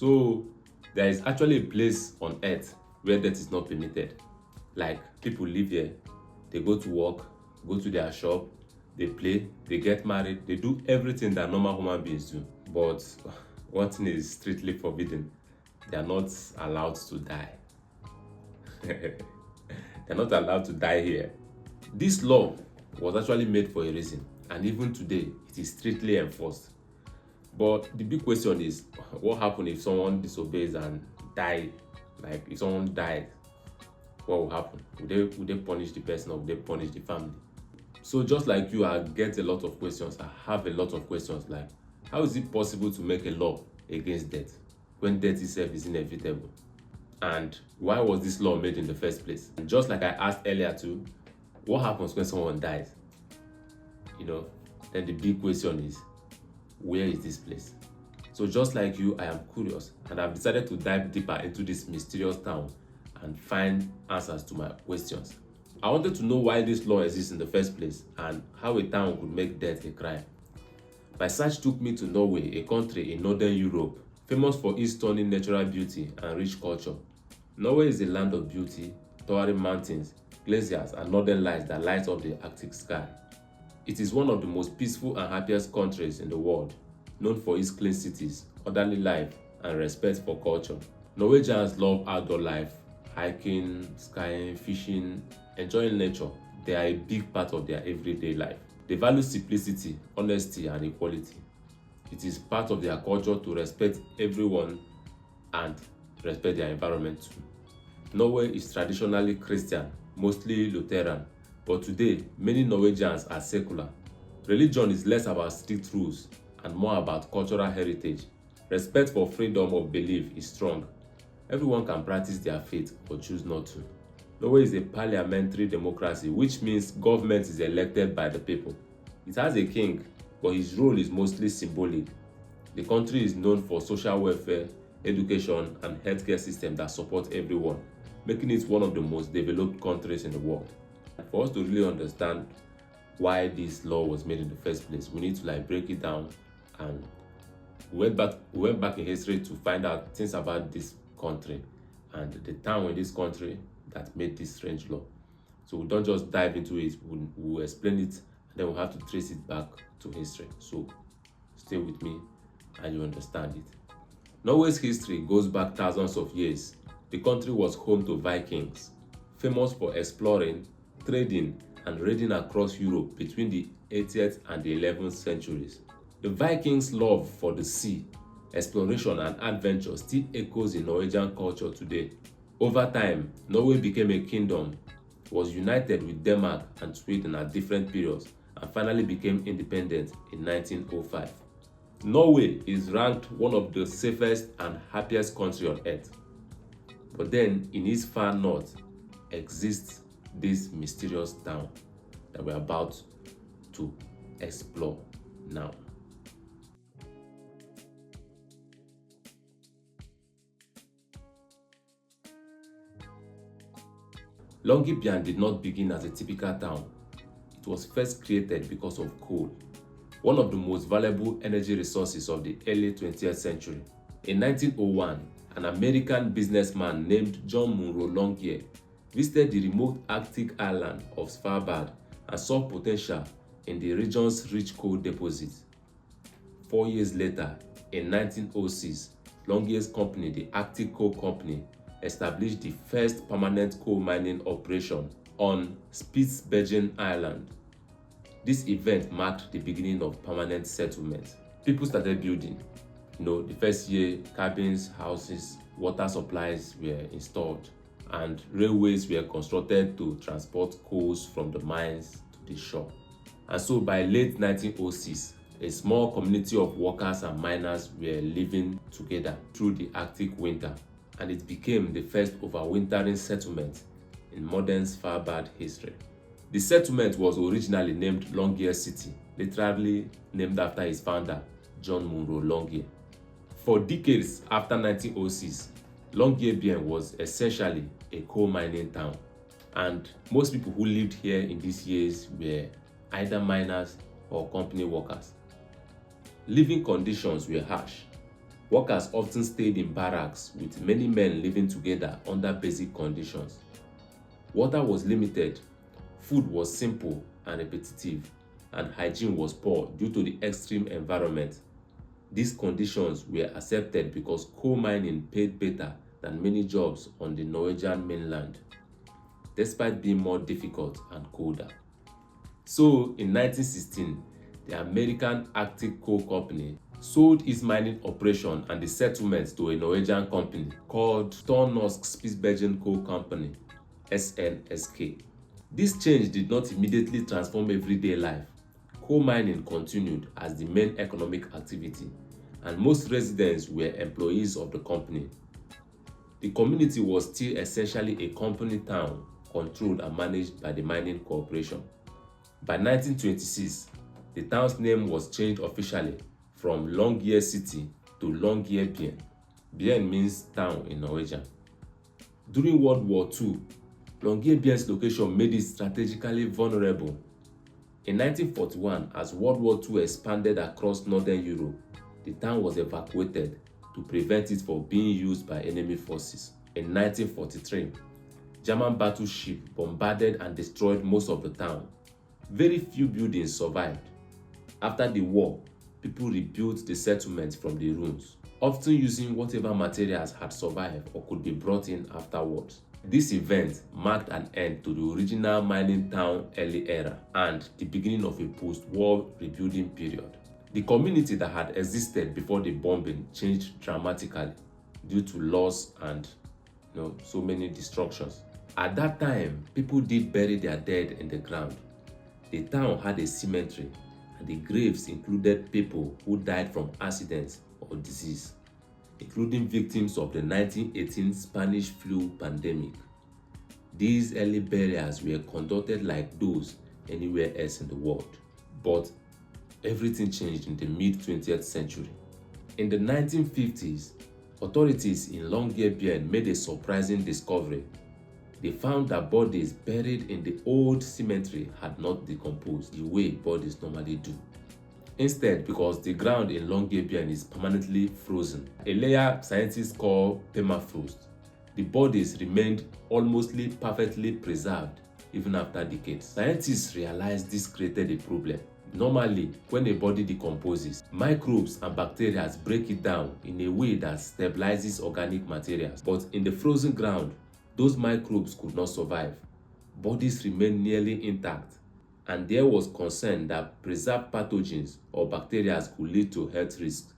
So there is actually a place on earth where death is not permitted. Like people live here, they go to work, go to their shop, they play, they get married, they do everything that normal human beings do. But one thing is strictly forbidden. They are not allowed to die. They're not allowed to die here. This law was actually made for a reason, and even today it is strictly enforced. But the big question is, what happens if someone disobeys and die? Like if someone died, what will happen? Would they punish the person, or would they punish the family? So just like you, I get a lot of questions. I have a lot of questions like, how is it possible to make a law against death when death itself is inevitable? And why was this law made in the first place? And just like I asked earlier too, what happens when someone dies? Then the big question is, where is this place? So just like you, I am curious, and I've decided to dive deeper into this mysterious town and find answers to my questions. I wanted to know why this law exists in the first place and how a town could make death a crime. My search took me to Norway, a country in northern Europe, famous for its stunning natural beauty and rich culture. Norway is a land of beauty, towering mountains, glaciers, and northern lights that light up the Arctic sky. It is one of the most peaceful and happiest countries in the world, known for its clean cities, orderly life, and respect for culture. Norwegians love outdoor life, hiking, skiing, fishing, enjoying nature. They are a big part of their everyday life. They value simplicity, honesty, and equality. It is part of their culture to respect everyone and respect their environment too. Norway is traditionally Christian, mostly Lutheran, but today many Norwegians are secular. Religion is less about strict rules and more about cultural heritage. Respect for freedom of belief is strong. Everyone can practice their faith or choose not to. Norway is a parliamentary democracy, which means government is elected by the people. It has a king, but his role is mostly symbolic. The country is known for social welfare, education, and healthcare systems that support everyone, making it one of the most developed countries in the world. For us to really understand why this law was made in the first place, we need to break it down, and we went back in history to find out things about this country and the town in this country that made this strange law. So we don't just dive into it, we'll explain it, and then we'll have to trace it back to history. So stay with me and you understand it. Norway's history goes back thousands of years. The country was home to Vikings, famous for exploring, trading, and raiding across Europe between the 80th and the 11th centuries. The Vikings' love for the sea, exploration, and adventure still echoes in Norwegian culture today. Over time, Norway became a kingdom, was united with Denmark and Sweden at different periods, and finally became independent in 1905. Norway is ranked one of the safest and happiest countries on earth. But then, in its far north, exists this mysterious town that we're about to explore now. Longyearbyen did not begin as a typical town. It was first created because of coal, one of the most valuable energy resources of the early 20th century. In 1901, an American businessman named John Munro Longyear visited the remote Arctic island of Svalbard and saw potential in the region's rich coal deposits. 4 years later, in 1906, Longyear's company, the Arctic Coal Company, established the first permanent coal mining operation on Spitsbergen Island. This event marked the beginning of permanent settlement. People started building. The first year, cabins, houses, water supplies were installed, and railways were constructed to transport coals from the mines to the shore. And so by late 1906, a small community of workers and miners were living together through the Arctic winter, and it became the first overwintering settlement in modern Svalbard history. The settlement was originally named Longyear City, literally named after its founder, John Munro Longyear. For decades after 1906, Longyearbyen was essentially a coal mining town, and most people who lived here in these years were either miners or company workers. Living conditions were harsh. Workers often stayed in barracks with many men living together under basic conditions. Water was limited, food was simple and repetitive, and hygiene was poor due to the extreme environment. These conditions were accepted because coal mining paid better than many jobs on the Norwegian mainland, despite being more difficult and colder. So, in 1916, the American Arctic Coal Company sold its mining operation and the settlement to a Norwegian company called Stornorsk Spitsbergen Coal Company, SNSK. This change did not immediately transform everyday life. Coal mining continued as the main economic activity, and most residents were employees of the company. The community was still essentially a company town controlled and managed by the mining corporation. By 1926, the town's name was changed officially from Longyear City to Longyearbyen. Bien means town in Norwegian. During World War II, Longyearbyen's location made it strategically vulnerable. In 1941, as World War II expanded across northern Europe, the town was evacuated to prevent it from being used by enemy forces. In 1943, German battleships bombarded and destroyed most of the town. Very few buildings survived. After the war, people rebuilt the settlement from the ruins, often using whatever materials had survived or could be brought in afterwards. This event marked an end to the original mining town early era and the beginning of a post-war rebuilding period. The community that had existed before the bombing changed dramatically due to loss and so many destructions. At that time, people did bury their dead in the ground. The town had a cemetery, and the graves included people who died from accidents or disease, including victims of the 1918 Spanish flu pandemic. These early burials were conducted like those anywhere else in the world. But everything changed in the mid-20th century. In the 1950s, authorities in Longyearbyen made a surprising discovery. They found that bodies buried in the old cemetery had not decomposed the way bodies normally do. Instead, because the ground in Longyearbyen is permanently frozen, a layer scientists call permafrost, the bodies remained almost perfectly preserved even after decades. Scientists realized this created a problem. Normally, when a body decomposes, microbes and bacteria break it down in a way that stabilizes organic materials. But in the frozen ground, those microbes could not survive. Bodies remained nearly intact, and there was concern that preserved pathogens or bacteria could lead to health risks.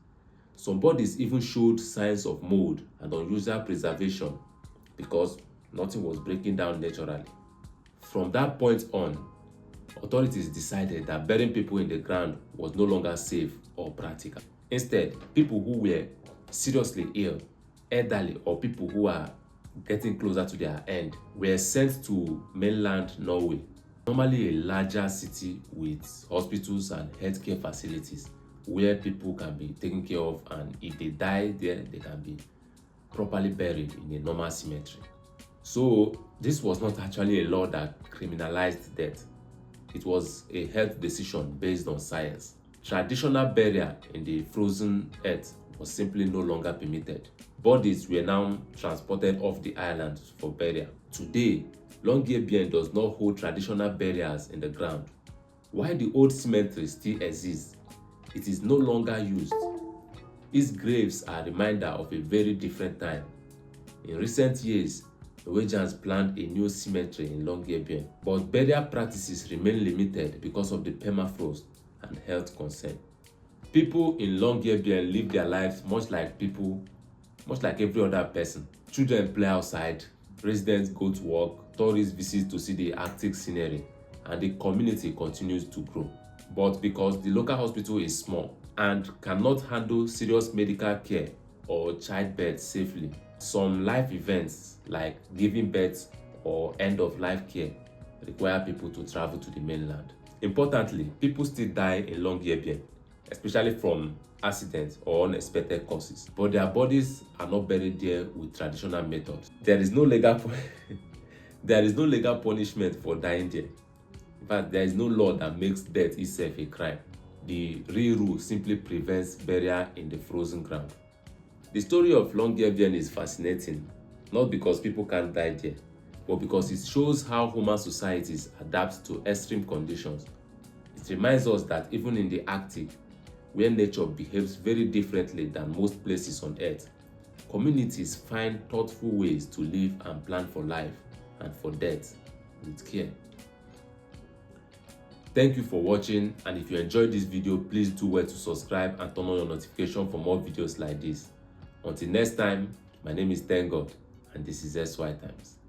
Some bodies even showed signs of mold and unusual preservation because nothing was breaking down naturally. From that point on, authorities decided that burying people in the ground was no longer safe or practical. Instead, people who were seriously ill, elderly, or people who are getting closer to their end were sent to mainland Norway, normally a larger city with hospitals and healthcare facilities where people can be taken care of, and if they die there, they can be properly buried in a normal cemetery. So this was not actually a law that criminalized death. It was a health decision based on science. Traditional burial in the frozen earth was simply no longer permitted. Bodies were now transported off the island for burial. Today, Longyearbyen does not hold traditional burials in the ground. While the old cemetery still exists, it is no longer used. Its graves are a reminder of a very different time. In recent years, Norwegians planned a new cemetery in Longyearbyen, but burial practices remain limited because of the permafrost and health concern. People in Longyearbyen live their lives much like every other person. Children play outside, residents go to work, tourists visit to see the Arctic scenery, and the community continues to grow. But because the local hospital is small and cannot handle serious medical care or childbirth safely, some life events like giving birth or end-of-life care require people to travel to the mainland. Importantly, people still die in Longyearbyen, especially from accidents or unexpected causes, but their bodies are not buried there with traditional methods. There is no legal punishment for dying there. In fact, there is no law that makes death itself a crime. The real rule simply prevents burial in the frozen ground. The story of Longyearbyen is fascinating, not because people can't die there, but because it shows how human societies adapt to extreme conditions. It reminds us that even in the Arctic, where nature behaves very differently than most places on Earth, communities find thoughtful ways to live and plan for life and for death with care. Thank you for watching, and if you enjoyed this video, please do well to subscribe and turn on your notification for more videos like this. Until next time, my name is Thank God, and this is SY Times.